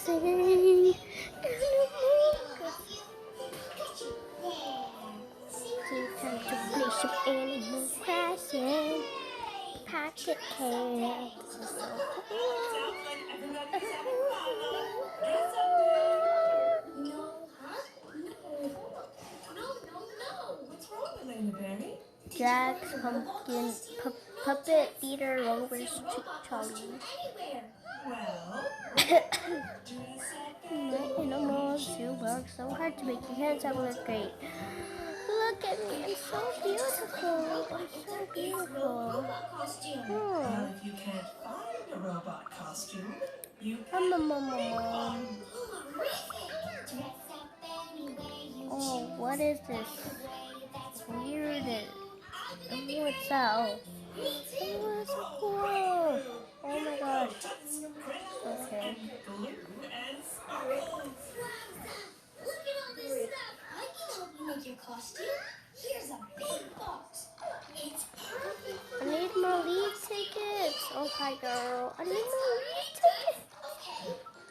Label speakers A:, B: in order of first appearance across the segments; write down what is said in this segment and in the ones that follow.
A: singing. Time to play some Animal Crossing. Pocket camp. This is so cool. Jack's pumpkin puppet theater rovers Charlie. My animals, you work so hard to make your handsome look great. Look at me, I'm so beautiful. I'm so beautiful.
B: Well, if you can't find a robot costume, you
A: Oh, what is this? Weird. What's that? Oh, so cool. Oh my gosh. Okay.
B: Make your costume. Here's a big box. It's perfect.
A: I need more lead tickets. Oh, hi, girl. I need more lead tickets.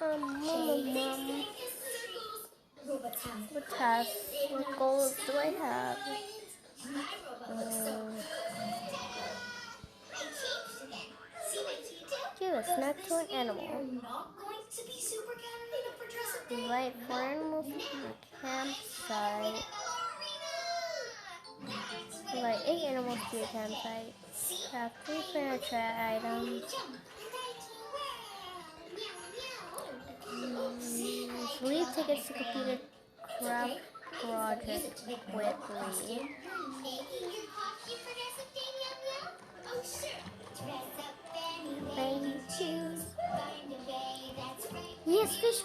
A: Mom. What task? What goals do I have? Give a snack to an animal. Invite 4 animals to the campsite. Invite 8 animals to your campsite. Have 3 furniture items. Leave tickets to complete a craft project quickly. Yes, fish.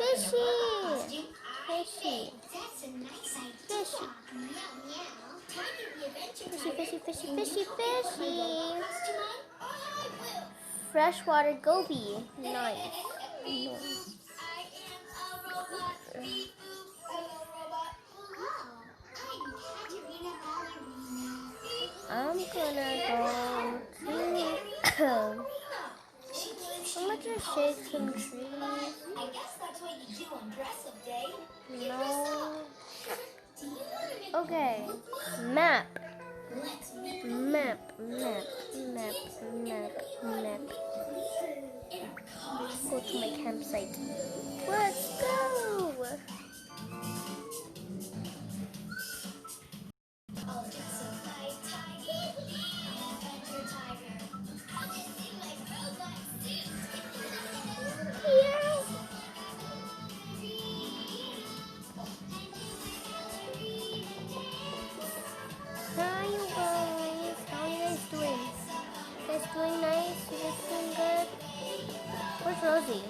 A: Fishy. Freshwater goby. Nice. I'm gonna go to I'm gonna just shake some trees.
B: I guess that's what you do on dress-up day.
A: No. Okay. Map. Go to my campsite. Let's go. How you guys? How you guys doing? You guys doing nice? You guys doing good? Where's Rosie?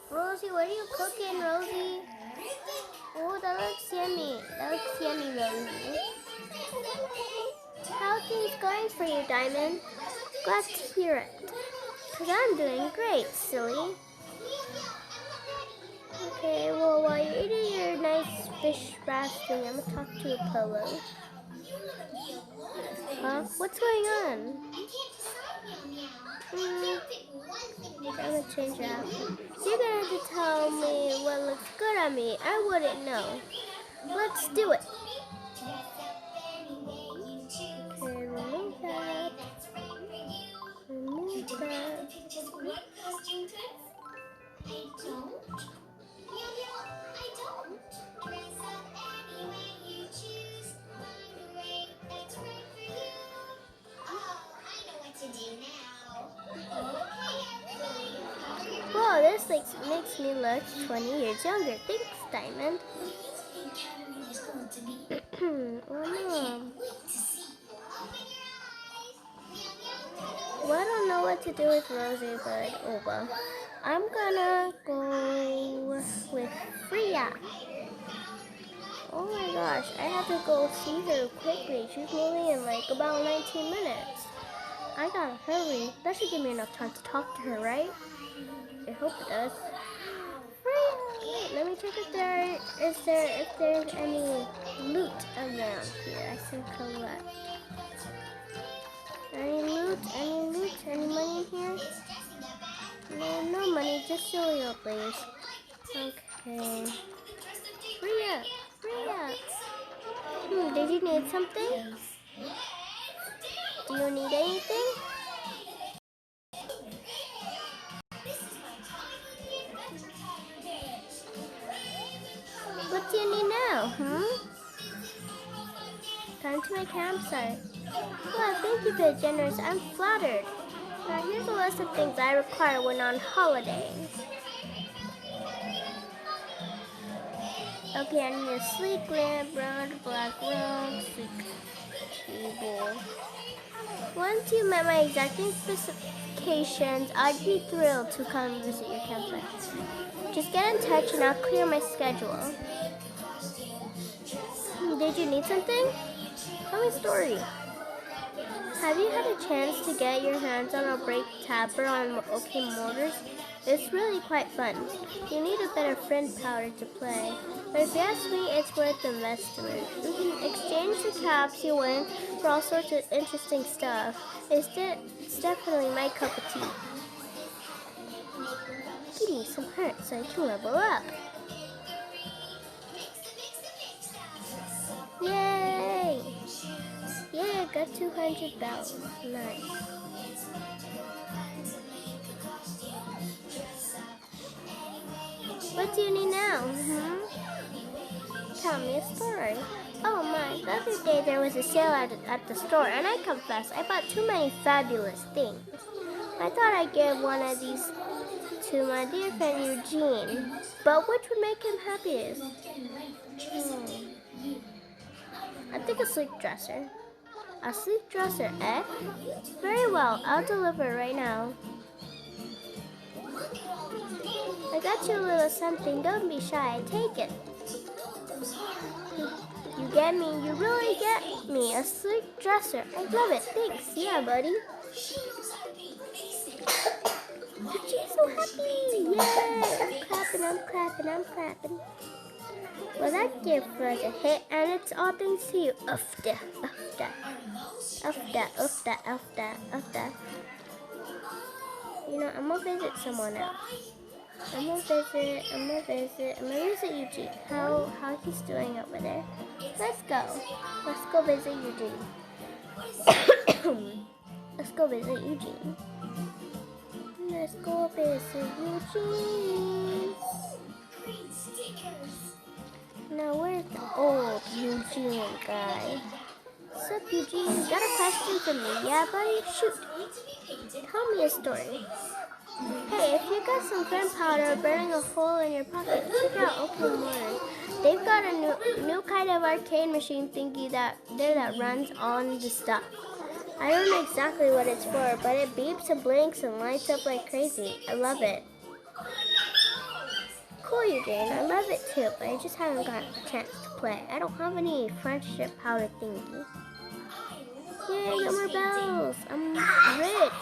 A: Rosie, what are you cooking, Rosie? Oh, that looks yummy. Rosie. How are things going for you, Diamond? Glad to hear it. Because I'm doing great, silly. Okay, well, while you're eating your nice fish rasping, I'm gonna talk to Apollo. Huh? What's going on? I'm gonna change your outfit. You're gonna have to tell me what looks good on me. I wouldn't know. Let's do it. Okay, remove that. Whoa, this makes me look 20 years younger. Thanks, Diamond. Oh, Mom. Well, I don't know what to do with Rosie, but oh well. I'm gonna go with Freya. Oh my gosh, I have to go see her quickly. She's moving in like about 19 minutes. I gotta hurry. That should give me enough time to talk to her, right? I hope it does. Freya! Let me check if there's any loot around here I can collect. Any loot? Any money in here? cereal, please. Okay. Hurry up. Hurry up. Did you need something? Do you need anything? What do you need now, Come to my campsite. Well, thank you for the generous. I'm flattered. Now here's a list of things I require when on holiday. Okay, I need a sleek lamp, brown, black rug, sleek table. Once you met my exacting specifications, I'd be thrilled to come visit your campsite. Just get in touch and I'll clear my schedule. Did you need something? Tell me a story. Have you had a chance to get your hands on a brake tapper on OK Motors? It's really quite fun. You need a better friend powder to play. But if you ask me, it's worth the investment. You can exchange the caps you win for all sorts of interesting stuff. It's definitely my cup of tea. Give me some hearts so I can level up. Yay! Yeah, I got 200 bells. Nice. What do you need now? Tell me a story. Oh my, the other day there was a sale at the store, and I confess, I bought too many fabulous things. I thought I'd give one of these to my dear friend Eugene, but which would make him happiest? I think a sleek dresser. A sleek dresser, eh? Very well, I'll deliver right now. I got you a little something, don't be shy, take it. You get me, you really get me, a sleek dresser. I love it, thanks, yeah buddy. She's so happy, yay! I'm clapping. Well, that gift was a hit, and it's all thanks to you. Uff that. You know, I'm gonna visit someone else. I'm gonna visit Eugene. How he's doing over there. Let's go visit Eugene. Let's go visit Eugene. Now where's the old Eugene guy? What's up, Eugene? Got a question for me? Yeah, buddy? Shoot. Tell me a story. Hey, if you got some gunpowder burning a hole in your pocket, check out OK Motors. They've got a new kind of arcade machine thingy that runs on the stuff. I don't know exactly what it's for, but it beeps and blinks and lights up like crazy. I love it. Cool, Eugene. I love it too, but I just haven't got a chance to play. I don't have any friendship powder thingy. Yay, got more bells. I'm rich.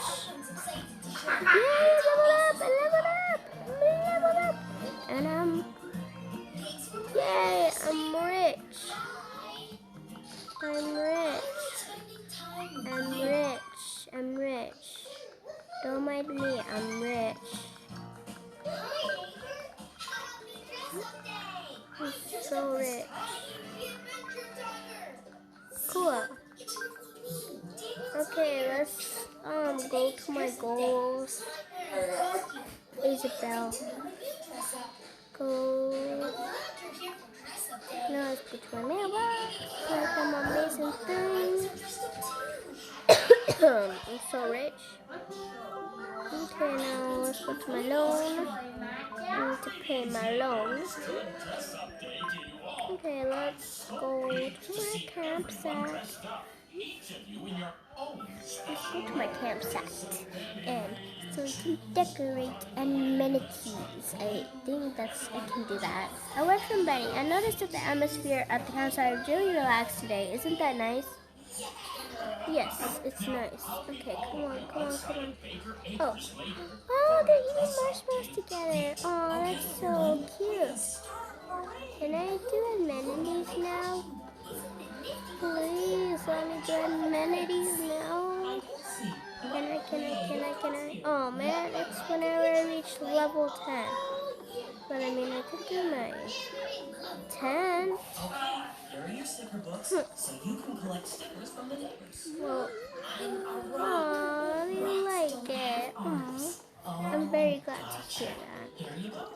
A: Yay, level up. And yay, I'm rich. Don't mind me, I'm rich. I'm so rich. Cool. Okay, let's go to my goals. Isabel. Go. Now let's go to my mailbox. Like some amazing things. I'm so rich. Okay, now let's go to my loan. I need to pay my loan. Okay, let's go to my campsite. Let's go to my campsite. And so we can decorate amenities. I think I can do that. I went from Benny. I noticed that the atmosphere at the campsite is really relaxed today. Isn't that nice? Yes, it's nice. Okay, come on. Oh, they're eating marshmallows together. Oh, that's so cute. Can I do amenities now? Please, let me do amenities now. Can I? Oh man, it's whenever I reach reach level 10. But I mean, I could do my 10.
C: Okay, here are your sticker books, so you can collect stickers from the neighbors.
A: Well,
C: I'm
A: aw, you like it. Aw, I'm very glad to hear that.
C: Here you go.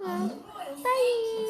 A: Well, bye.